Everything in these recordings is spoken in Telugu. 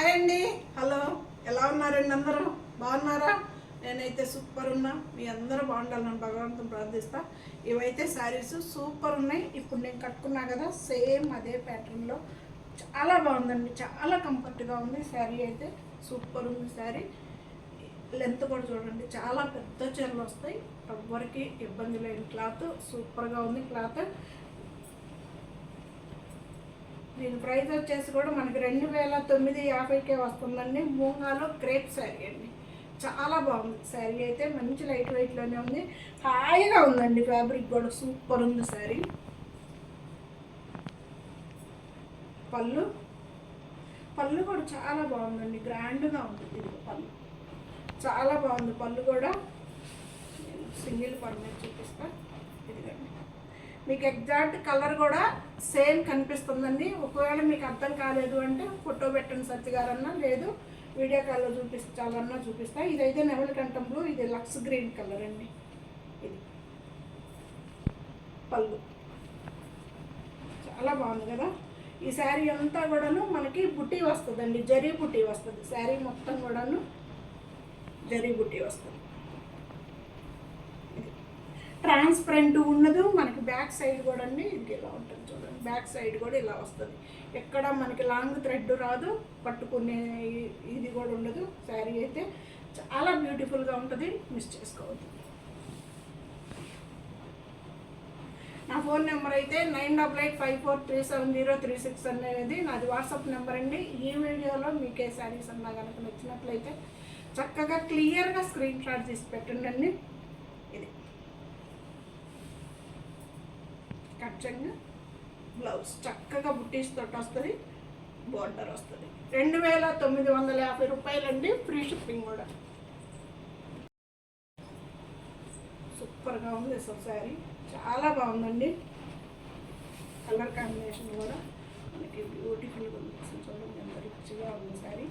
హాయ్ అండి. హలో, ఎలా ఉన్నారండి? అందరూ బాగున్నారా? నేనైతే సూపర్ ఉన్నా. మీ అందరూ బాగుండాలని భగవంతుని ప్రార్థిస్తా. ఇవైతే శారీస్ సూపర్ ఉన్నాయి. ఇప్పుడు నేను కట్టుకున్నా కదా, సేమ్ అదే ప్యాటర్న్లో చాలా బాగుందండి. చాలా కంఫర్ట్గా ఉంది. శారీ అయితే సూపర్ ఉంది. శారీ లెంత్ కూడా చూడండి, చాలా పెద్ద చీరలు వస్తాయి. ఎవ్వరికి ఇబ్బంది లేని క్లాత్, సూపర్గా ఉంది క్లాత్. దీని ప్రైస్ వచ్చేసి కూడా మనకి 2950కే వస్తుందండి. మూంగాలో క్రేప్ శారీ అండి. చాలా బాగుంది శారీ అయితే, మంచి లైట్ వెయిట్లోనే ఉంది. హాయిగా ఉందండి. ఫ్యాబ్రిక్ కూడా సూపర్ ఉంది శారీ. పళ్ళు పళ్ళు కూడా చాలా బాగుందండి. గ్రాండ్గా ఉంటుంది. ఇది పళ్ళు చాలా బాగుంది. పళ్ళు కూడా సింగిల్ పళ్ళు మీద చూపిస్తా. ఇదిగండి, మీకు ఎగ్జాక్ట్ కలర్ కూడా సేమ్ కనిపిస్తుందండి. ఒకవేళ మీకు అర్థం కాలేదు అంటే ఫోటో పెట్టండి సత్య గారన్నా, లేదు వీడియో కాల్లో చూపించాలన్నా చూపిస్తా. ఇదైతే నెమలి కంఠం బ్లూ, ఇది లక్స్ గ్రీన్ కలర్ అండి. ఇది పళ్ళు చాలా బాగుంది కదా. ఈ శారీ అంతా కూడాను మనకి బుట్టి వస్తుందండి, జరీ బుట్టి వస్తుంది. శారీ మొత్తం కూడాను జరీ బుట్టి వస్తుంది. ట్రాన్స్పరెంట్ ఉన్నది. మనకి బ్యాక్ సైడ్ కూడా అండి ఇది ఇలా ఉంటుంది చూడండి. బ్యాక్ సైడ్ కూడా ఇలా వస్తుంది. ఎక్కడ మనకి లాంగ్ థ్రెడ్ రాదు, పట్టుకునే ఇది కూడా ఉండదు. శారీ అయితే చాలా బ్యూటిఫుల్గా ఉంటుంది. మిస్ చేసుకోవద్దు. నా ఫోన్ నెంబర్ అయితే 9885437036 అనేది నాది వాట్సాప్ నెంబర్ అండి. ఈ వీడియోలో మీకు ఏ శారీస్ అన్నా కనుక నచ్చినట్లయితే చక్కగా క్లియర్గా స్క్రీన్ షాట్ తీసి పెట్టండి. ఇది కచ్చంగా బ్లౌజ్ చక్కగా బుట్టీస్ తోటి వస్తుంది. బోర్డర్ వస్తుంది. 2950 రూపాయలండి. ఫ్రీ షిప్పింగ్ కూడా. సూపర్గా ఉంది అసలు శారీ, చాలా బాగుందండి. కలర్ కాంబినేషన్ కూడా మనకి బ్యూటిఫుల్గా ఉంది. అసలు చూడండి ఎంత రిచ్గా ఉంది శారీ.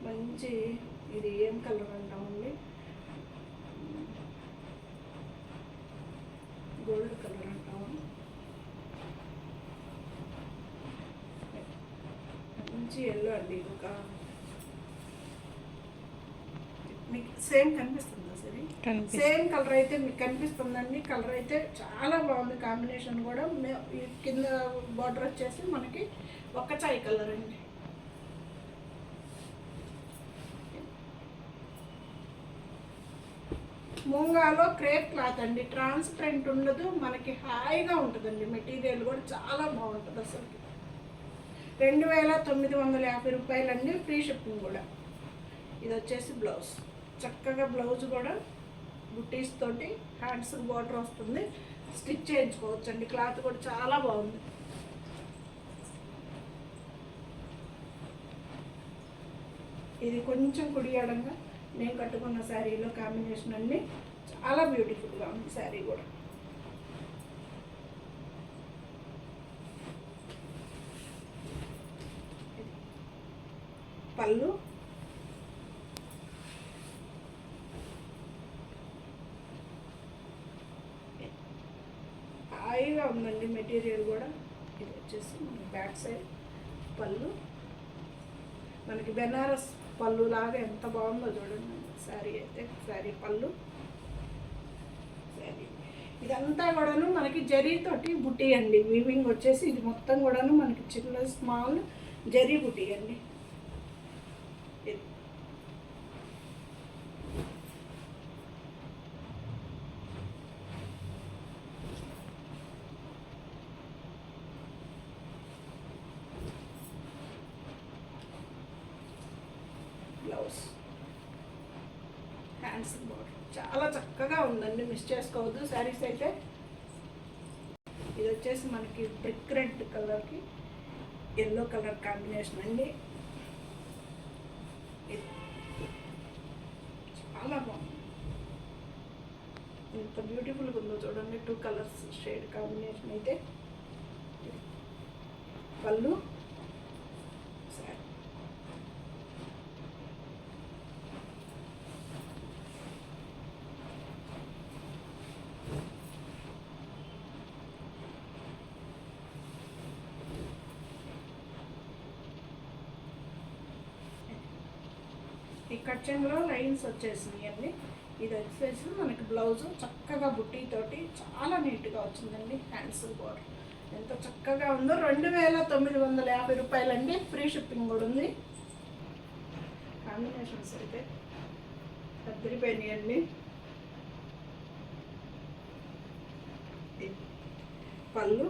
మంచి ఇది ఏం కలర్ అంటామండి, గోల్డ్ కలర్ అంటాము. మంచి ఎల్లో అండి. ఇది ఒక మీకు సేమ్ కనిపిస్తుందా సరే? సేమ్ కలర్ అయితే మీకు కనిపిస్తుందండి. కలర్ అయితే చాలా బాగుంది. కాంబినేషన్ కూడా కింద బార్డర్ వచ్చేసి మనకి ఒక చాయ్ కలర్ అండి. మూంగాలో క్రేప్ క్లాత్ అండి. ట్రాన్స్పరెంట్ ఉండదు, మనకి హాయిగా ఉంటుందండి. మెటీరియల్ కూడా చాలా బాగుంటుంది. అసలు 2950 రూపాయలండి. ఫ్రీ షిప్పింగ్ కూడా. ఇది వచ్చేసి బ్లౌజ్. చక్కగా బ్లౌజ్ కూడా బుట్టీస్ తోటి హ్యాండ్స్ బార్డర్ వస్తుంది. స్టిచ్ చేయించుకోవచ్చు అండి. క్లాత్ కూడా చాలా బాగుంది. ఇది కొంచెం కుడియడంగా నేను కట్టుకున్న శారీలో కాంబినేషన్ అన్ని చాలా బ్యూటిఫుల్గా ఉంది. శారీ కూడా పళ్ళు హాయిగా ఉందండి. మెటీరియల్ కూడా ఇది వచ్చేసి మనకి బ్యాక్ సైడ్ పళ్ళు మనకి బెనారస్ పళ్ళు లాగా ఎంత బాగుందో చూడండి శారీ అయితే. శారీ పళ్ళు శారీ ఇదంతా కూడాను మనకి జరీతోటి బుట్టి అండి. వీవింగ్ వచ్చేసి ఇది మొత్తం కూడాను మనకి చిన్న స్మాల్ జరీ బుట్టి అండి. బ్లౌజ్ హ్యాండ్స్ బార్డర్ చాలా చక్కగా ఉందండి. మిస్ చేసుకోవద్దు శారీస్ అయితే. ఇది వచ్చేసి మనకి బ్రిక్ రెడ్ కలర్కి ఎల్లో కలర్ కాంబినేషన్ అండి. చాలా బాగుంది. ఎంత బ్యూటిఫుల్గా ఉందో చూడండి. 2 కలర్స్ షేడ్ కాంబినేషన్ అయితే. పళ్ళు ఈ కచ్చంలో లైన్స్ వచ్చేసినాయి అన్ని. ఇది వచ్చేసి మనకి బ్లౌజ్ చక్కగా బుట్టీతోటి చాలా నీట్గా వచ్చిందండి. హ్యాండ్స్ బోర్డర్ ఎంత చక్కగా ఉందో. 2950 రూపాయలండి. ఫ్రీ షిప్పింగ్ కూడా ఉంది. కాంబినేషన్స్ అయితే అద్దరిపోయినాయండి. పళ్ళు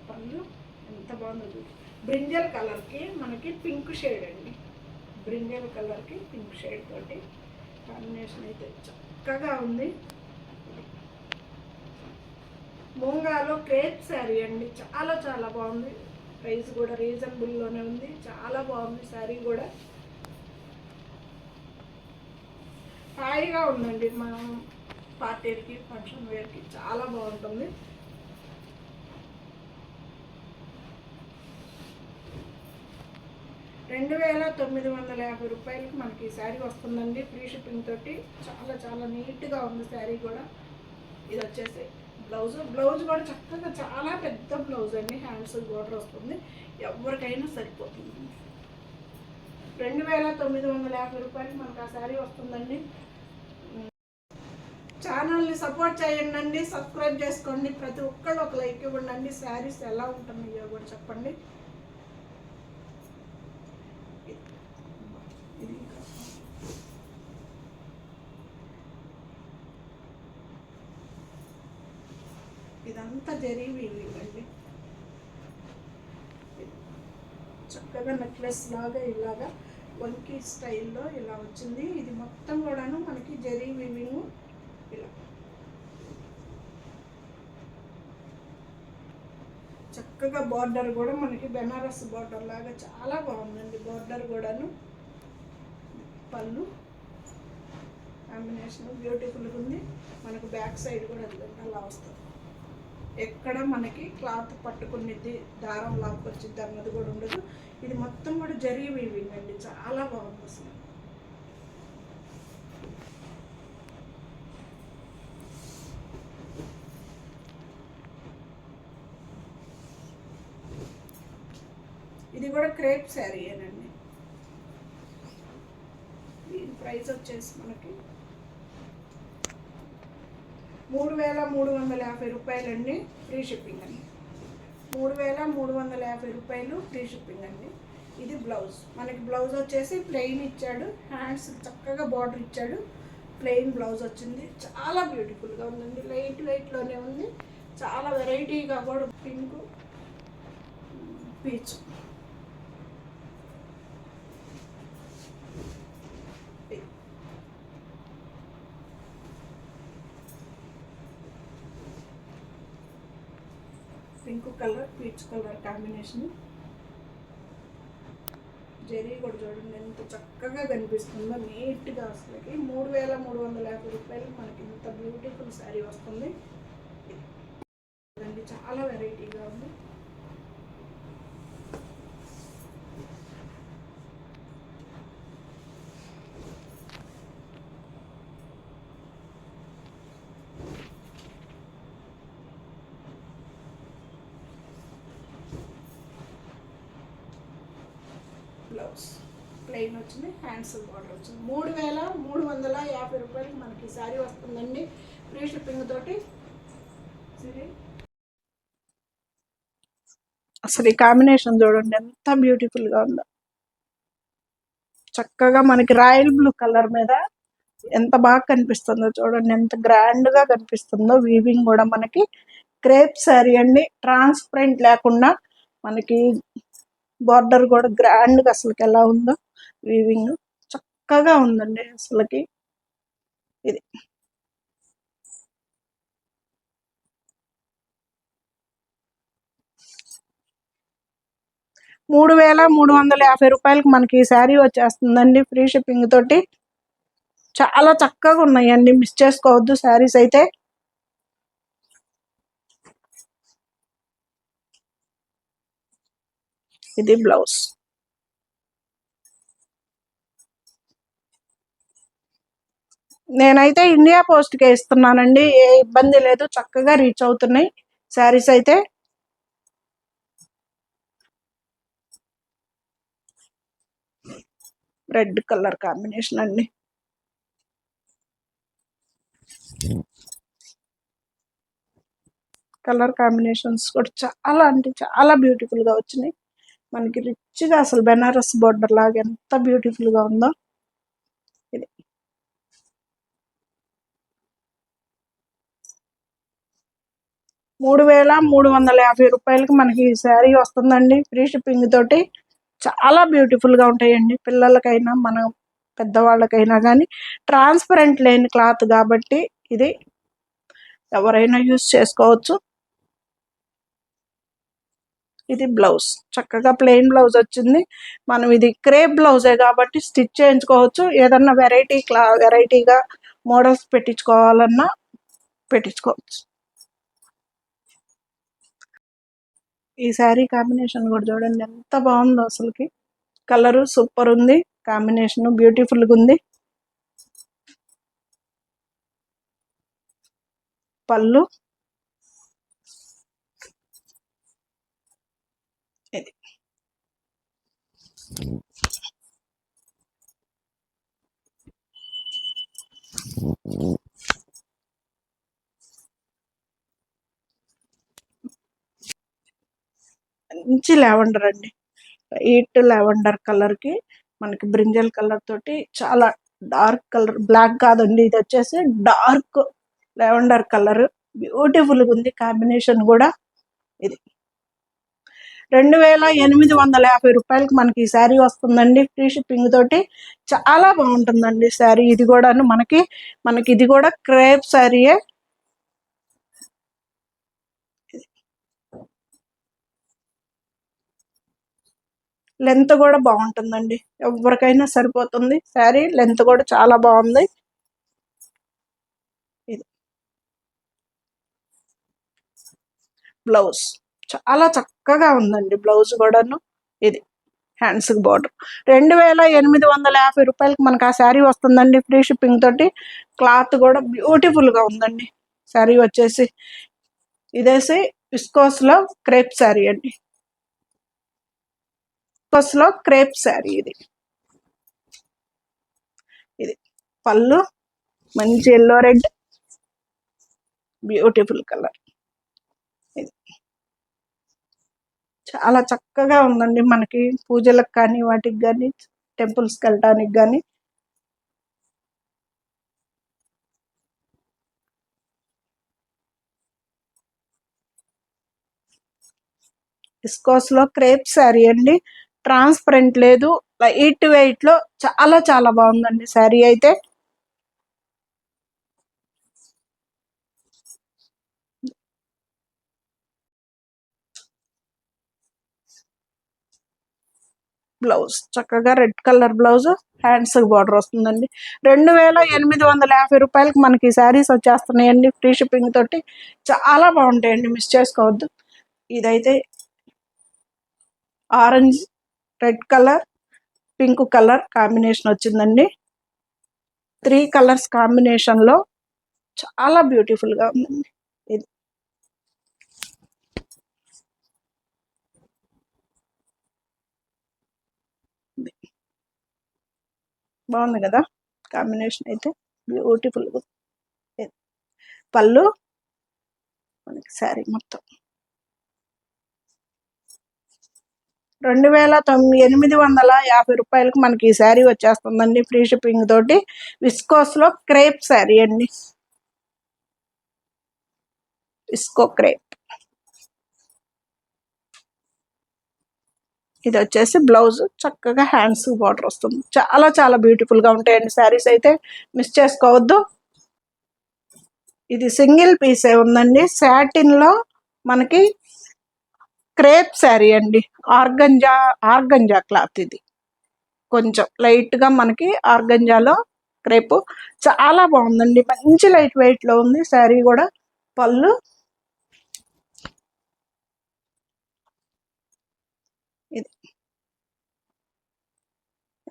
పళ్ళు ఎంత బాగుందో చూడు. బ్రింజల్ కలర్కి మనకి పింక్ షేడ్ అండి. బ్రింజల్ కలర్కి పింక్ షేడ్ తోటి కాంబినేషన్ అయితే చక్కగా ఉంది. మూంగాలో క్రేప్ శారీ అండి. చాలా చాలా బాగుంది. ప్రైస్ కూడా రీజనబుల్లోనే ఉంది. చాలా బాగుంది శారీ కూడా. హాయిగా ఉందండి. మనం పార్టీకి ఫంక్షన్ వేర్కి చాలా బాగుంటుంది. ₹2950 మనకి ఈ శారీ వస్తుందండి. ఫ్రీ షిప్పింగ్ తోటి చాలా చాలా నీట్గా ఉంది శారీ కూడా. ఇది వచ్చేసి బ్లౌజ్ కూడా చక్కగా చాలా పెద్ద బ్లౌజ్ అండి. హ్యాండ్స్ బోర్డర్ వస్తుంది. ఎవరికైనా సరిపోతుంది. ₹2950 మనకు ఆ శారీ వస్తుందండి. ఛానల్ని సపోర్ట్ చేయండి, సబ్స్క్రైబ్ చేసుకోండి. ప్రతి ఒక్కళ్ళు ఒక లైక్ ఇవ్వండి. శారీస్ ఎలా ఉంటున్నాయో కూడా చెప్పండి. ఇదంతా జరిగిపోయిందండి. చక్కగా నెక్లెస్ లాగా ఇలాగా వంకీ స్టైల్లో ఇలా వచ్చింది. ఇది మొత్తం కూడాను మనకి జరీ వీవింగ్ ఇలా చక్కగా బార్డర్ కూడా మనకి బెనారస్ బార్డర్ లాగా చాలా బాగుందండి. బార్డర్ కూడాను. పళ్ళు కాంబినేషన్ బ్యూటిఫుల్గా ఉంది. మనకు బ్యాక్ సైడ్ కూడా అలా వస్తుంది. ఎక్కడ మనకి క్లాత్ పట్టుకునేది దారం లాక్కొచ్చిద్ది అన్నది కూడా ఉండదు. ఇది మొత్తం కూడా జరీ వీవింగ్ అండి. చాలా బాగుంది అసలు. ఇది కూడా క్రేప్ శారీ ఏనండి. దీని ప్రైస్ వచ్చేసి మనకి ₹3350 అండి. ఫ్రీ షిప్పింగ్ అండి. ₹3350 ఫ్రీ షిప్పింగ్ అండి. ఇది బ్లౌజ్. మనకి బ్లౌజ్ వచ్చేసి ప్లెయిన్ ఇచ్చాడు. హ్యాండ్స్ చక్కగా బార్డర్ ఇచ్చాడు. ప్లెయిన్ బ్లౌజ్ వచ్చింది. చాలా బ్యూటిఫుల్గా ఉందండి. లైట్ వెయిట్లోనే ఉంది. చాలా వెరైటీగా కూడా pink peach pink colour peach colour combination. Zari కూడా చూడండి ఎంత చక్కగా కనిపిస్తుందో నీట్గా. అసలుకి ₹3350 మనకి ఇంత బ్యూటిఫుల్ శారీ వస్తుంది. చాలా వెరైటీగా ఉంది. బ్లౌజ్ ప్లెయిన్ వచ్చింది. హ్యాండ్స్ బార్డర్ వచ్చింది. ₹3350 మనకి శారీ వస్తుందండి. ఫ్రీ షిప్పింగ్ తోటి. అసలు ఈ కాంబినేషన్ చూడండి ఎంత బ్యూటిఫుల్గా ఉందో. చక్కగా మనకి రాయల్ బ్లూ కలర్ మీద ఎంత బాగా కనిపిస్తుందో చూడండి. ఎంత గ్రాండ్గా కనిపిస్తుందో. వీవింగ్ కూడా మనకి క్రేప్ శారీ అండి. ట్రాన్స్పరెంట్ లేకుండా మనకి బార్డర్ కూడా గ్రాండ్గా అసలుకి ఎలా ఉందో వీవింగ్ చక్కగా ఉందండి అసలుకి. ఇది ₹3350 మనకి ఈ శారీ వచ్చేస్తుందండి. ఫ్రీ షిప్పింగ్ తోటి. చాలా చక్కగా ఉన్నాయండి. మిస్ చేసుకోవద్దు శారీస్ అయితే. ఇది బ్లౌజ్. నేనైతే ఇండియా పోస్ట్కే ఇస్తున్నానండి. ఏ ఇబ్బంది లేదు. చక్కగా రీచ్ అవుతున్నాయి శారీస్ అయితే. రెడ్ కలర్ కాంబినేషన్ అండి. కలర్ కాంబినేషన్స్ కూడా చాలా అంటే చాలా బ్యూటిఫుల్గా వచ్చినాయి. మనకి రిచ్గా అసలు బెనారస్ బోర్డర్ లాగా ఎంత బ్యూటిఫుల్గా ఉందో. ఇది 3350 రూపాయలకి మనకి ఈ శారీ వస్తుందండి, ఫ్రీ షిప్పింగ్ తోటి. చాలా బ్యూటిఫుల్గా ఉంటాయండి, పిల్లలకైనా మన పెద్దవాళ్ళకైనా కానీ. ట్రాన్స్పరెంట్ లేని క్లాత్ కాబట్టి ఇది ఎవరైనా యూస్ చేసుకోవచ్చు. ఇది బ్లౌజ్, చక్కగా ప్లెయిన్ బ్లౌజ్ వచ్చింది. మనం ఇది క్రేప్ బ్లౌజే కాబట్టి స్టిచ్ చేయించుకోవచ్చు. ఏదన్నా వెరైటీగా మోడల్స్ పెట్టించుకోవాలన్నా పెట్టించుకోవచ్చు. ఈ శారీ కాంబినేషన్ కూడా చూడండి ఎంత బాగుందో అసలుకి. కలరు సూపర్ ఉంది, కాంబినేషన్ బ్యూటిఫుల్గా ఉంది. పళ్ళు ఇది. మంచి లావెండర్ అండి, లైట్ లావెండర్ కలర్కి మనకి బ్రింజల్ కలర్ తోటి చాలా డార్క్ కలర్, బ్లాక్ కాదండి, ఇది వచ్చేసి డార్క్ లావెండర్ కలర్. బ్యూటిఫుల్గా ఉంది కాంబినేషన్ కూడా. ఇది 2850 రూపాయలకి మనకి ఈ శారీ వస్తుందండి, ఫ్రీ షిప్పింగ్ తోటి. చాలా బాగుంటుందండి శారీ. ఇది కూడాను మనకి ఇది కూడా క్రేప్ శారీయే. లెంత్ కూడా బాగుంటుందండి, ఎవరికైనా సరిపోతుంది శారీ. లెంత్ కూడా చాలా బాగుంది. ఇది బ్లౌజ్ చాలా చక్కగా ఉందండి, బ్లౌజ్ కూడాను. ఇది హ్యాండ్స్కి బార్డర్. 2850 రూపాయలకి మనకు ఆ శారీ వస్తుందండి, ఫ్రీ షిప్పింగ్ తోటి. క్లాత్ కూడా బ్యూటిఫుల్గా ఉందండి. శారీ వచ్చేసి ఇదేసి విస్కోస్లో క్రేప్ శారీ అండి, విస్కోస్లో క్రేప్ శారీ. ఇది ఇది పళ్ళు మంచి ఎల్లో రెడ్ బ్యూటిఫుల్ కలర్. ఇది చాలా చక్కగా ఉందండి, మనకి పూజలకు కానీ వాటికి కానీ టెంపుల్స్కి వెళ్ళటానికి కానీ. విస్కోస్లో క్రేప్ శారీ అండి, ట్రాన్స్పరెంట్ లేదు, లైట్ వెయిట్లో చాలా చాలా బాగుందండి శారీ అయితే. బ్లౌజ్ చక్కగా red colour blouse, hands border వస్తుందండి. 2850 రూపాయలకి మనకి శారీస్ వచ్చేస్తున్నాయండి, ఫ్రీ షిప్పింగ్ తోటి. చాలా బాగుంటాయండి, మిస్ చేసుకోవద్దు. ఇదైతే orange, red colour, pink colour combination వచ్చిందండి. 3 కలర్స్ కాంబినేషన్లో చాలా బ్యూటిఫుల్గా ఉందండి. ఇది బాగుంది కదా కాంబినేషన్ అయితే, బ్యూటిఫుల్గా. పళ్ళు మనకి శారీ మొత్తం 2850 రూపాయలకి మనకి ఈ శారీ వచ్చేస్తుందండి, ఫ్రీ షిప్పింగ్ తోటి. విస్కోస్లో క్రేప్ శారీ అండి, విస్కో క్రేప్. ఇది వచ్చేసి బ్లౌజ్, చక్కగా హ్యాండ్స్ బార్డర్ వస్తుంది. చాలా చాలా బ్యూటిఫుల్గా ఉంటాయండి శారీస్ అయితే, మిస్ చేసుకోవద్దు. ఇది సింగిల్ పీసే ఉందండి, సాటిన్లో మనకి క్రేప్ శారీ అండి. Organza cloth. ఇది కొంచెం లైట్గా మనకి ఆర్గంజాలో క్రేప్. చాలా బాగుందండి, మంచి లైట్ వెయిట్లో ఉంది శారీ కూడా. పళ్ళు ఇది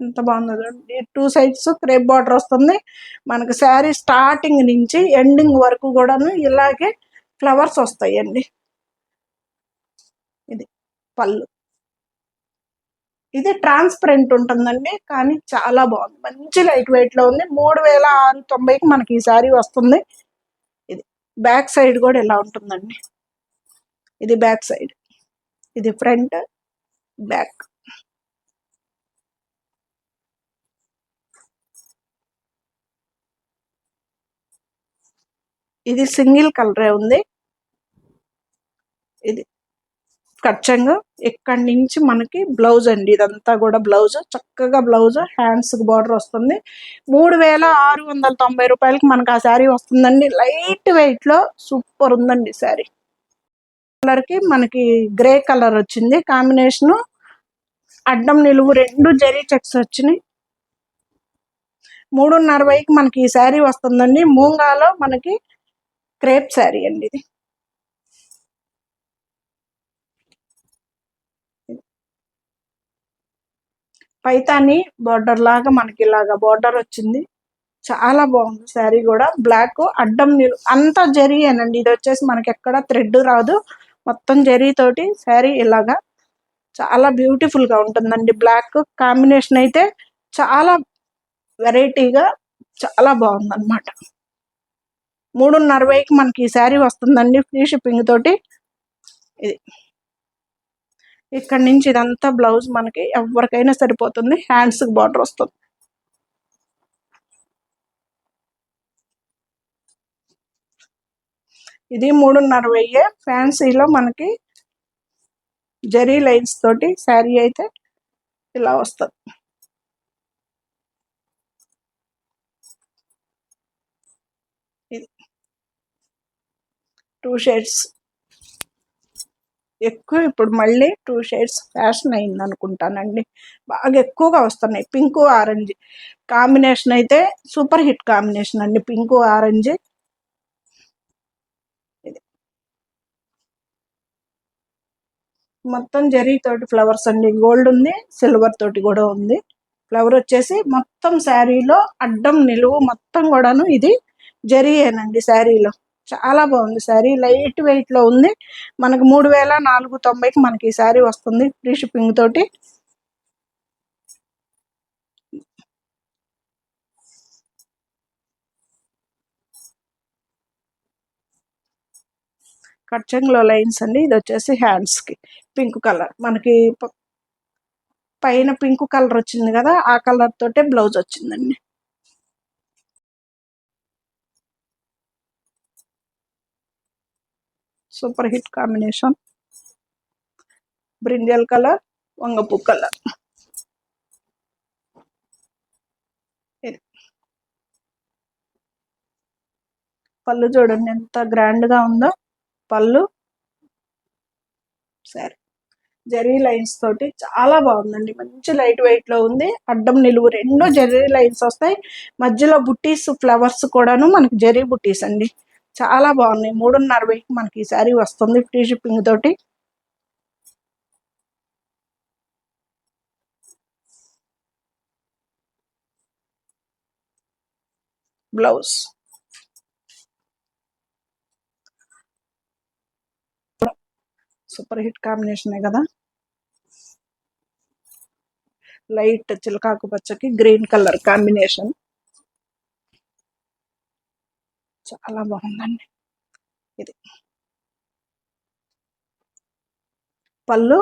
ఎంత బాగుందో చూడండి, 2 సైడ్స్ క్రేప్ బార్డర్ వస్తుంది మనకి. శారీ స్టార్టింగ్ నుంచి ఎండింగ్ వరకు కూడాను ఇలాగే ఫ్లవర్స్ వస్తాయండి. ఇది పళ్ళు. ఇది ట్రాన్స్పరెంట్ ఉంటుందండి, కానీ చాలా బాగుంది, మంచి లైట్ వెయిట్ లో ఉంది. 3690కి మనకి ఈ శారీ వస్తుంది. ఇది బ్యాక్ సైడ్ కూడా ఇలా ఉంటుందండి. ఇది బ్యాక్ సైడ్, ఇది ఫ్రంట్, బ్యాక్. ఇది సింగిల్ కలరే ఉంది. ఇది కచ్చంగా ఇక్కడి నుంచి మనకి బ్లౌజ్ అండి, ఇదంతా కూడా బ్లౌజ్, చక్కగా బ్లౌజ్, హ్యాండ్స్ బార్డర్ వస్తుంది. 3690 రూపాయలకి మనకి ఆ శారీ వస్తుందండి. లైట్ వెయిట్ లో సూపర్ ఉందండి శారీ. కలర్ కి మనకి గ్రే కలర్ వచ్చింది కాంబినేషన్. అడ్డం నిలువు రెండు జరీ చెక్స్ వచ్చినాయి. 390కి మనకి ఈ శారీ వస్తుందండి. మూంగాలో మనకి క్రేప్ శారీ అండి ఇది. పైతాని బార్డర్ లాగా మనకి ఇలాగా బార్డర్ వచ్చింది. చాలా బాగుంది శారీ కూడా. బ్లాక్ అడ్డం అంతా జరీయేనండి. ఇది వచ్చేసి మనకి ఎక్కడ థ్రెడ్ రాదు, మొత్తం జరీ తోటి శారీ ఇలాగా చాలా బ్యూటిఫుల్ గా ఉంటుందండి. బ్లాక్ కాంబినేషన్ అయితే చాలా వెరైటీగా చాలా బాగుంది అనమాట. 390కి మనకి ఈ శారీ వస్తుందండి, ఫ్రీ షిప్పింగ్ తోటి. ఇది ఇక్కడ నుంచి ఇదంతా బ్లౌజ్ మనకి ఎవరికైనా సరిపోతుంది. హ్యాండ్స్ బార్డర్ వస్తుంది. ఇది 390. ఫ్యాన్సీలో మనకి జరీ లైన్స్ తోటి శారీ అయితే ఇలా వస్తుంది. ఇది 2 షేడ్స్ ఎక్కువ. ఇప్పుడు మళ్ళీ 2 షేడ్స్ ఫ్యాషన్ అయింది అనుకుంటానండి, బాగా ఎక్కువగా వస్తున్నాయి. పింక్ ఆరెంజ్ కాంబినేషన్ అయితే సూపర్ హిట్ కాంబినేషన్ అండి, పింక్ ఆరెంజ్. ఇది మొత్తం జరీ తోటి ఫ్లవర్స్ అండి, గోల్డ్ ఉంది, సిల్వర్ తోటి కూడా ఉంది. ఫ్లవర్ వచ్చేసి మొత్తం శారీలో అడ్డం నిలువు మొత్తం కూడాను ఇది జరీయేనండి శారీలో. చాలా బాగుంది శారీ, లైట్ వెయిట్ లో ఉంది. మనకు 3490కి మనకి ఈ శారీ వస్తుంది, ఫ్రీ షిప్పింగ్ తోటి. కచ్చంగ్లో లైన్స్ అండి. ఇది వచ్చేసి హ్యాండ్స్ కి పింక్ కలర్, మనకి పైన పింక్ కలర్ వచ్చింది కదా, ఆ కలర్ తోటే బ్లౌజ్ వచ్చిందండి. Super hit combination, brinjal colour, వంగపూ కలర్. పళ్ళు చూడండి ఎంత గ్రాండ్ గా ఉందో పళ్ళు. సరే, జరీ లైన్స్ తోటి చాలా బాగుందండి, మంచి లైట్ వెయిట్ లో ఉంది. అడ్డం నిలువు రెండు జరీ లైన్స్ వస్తాయి, మధ్యలో బుట్టీస్ ఫ్లవర్స్ కూడాను మనకి జరీ బుట్టీస్ అండి, చాలా బాగున్నాయి. 390కి మనకి ఈ శారీ వస్తుంది, ఫ్రీ షిప్పింగ్ తోటి. బ్లౌజ్ సూపర్ హిట్ కాంబినేషన్ కదా, లైట్ చిలకాకు పచ్చకి గ్రీన్ కలర్ కాంబినేషన్, చాలా బాగుందండి. ఇది పళ్ళు,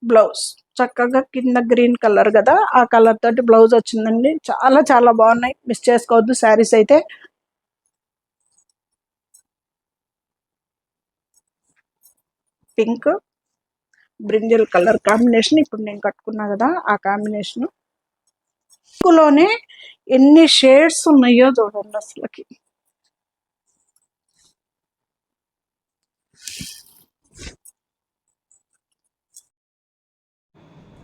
బ్లౌజ్ చక్కగా కింద గ్రీన్ కలర్ కదా, ఆ కలర్ తోటి బ్లౌజ్ వచ్చిందండి. చాలా చాలా బాగున్నాయి, మిస్ చేసుకోవద్దు శారీస్ అయితే. పింక్ బ్రింజల్ కలర్ కాంబినేషన్, ఇప్పుడు నేను కట్టుకున్నా కదా ఆ కాంబినేషన్. లోనే ఎన్ని షేడ్స్ ఉన్నాయో చూడండి అసలుకి.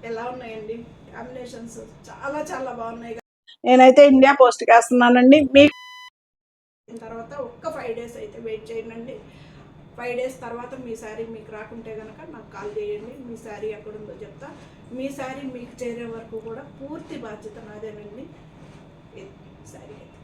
ఎలా ఉన్నాయండి కాంబినేషన్స్, చాలా చాలా బాగున్నాయి. నేనైతే ఇండియా పోస్ట్ వేస్తున్నానండి. మీకు తర్వాత ఒక్క 5 5 డేస్ అయితే వెయిట్ చేయండి. 5 డేస్ తర్వాత మీ శారీ మీకు రాకుంటే కనుక నాకు కాల్ చేయండి. మీ శారీ ఎక్కడుందో చెప్తా. మీ శారీ మీకు చేరే వరకు కూడా పూర్తి బాధ్యత నాదేనండి. ఇది శారీ అయితే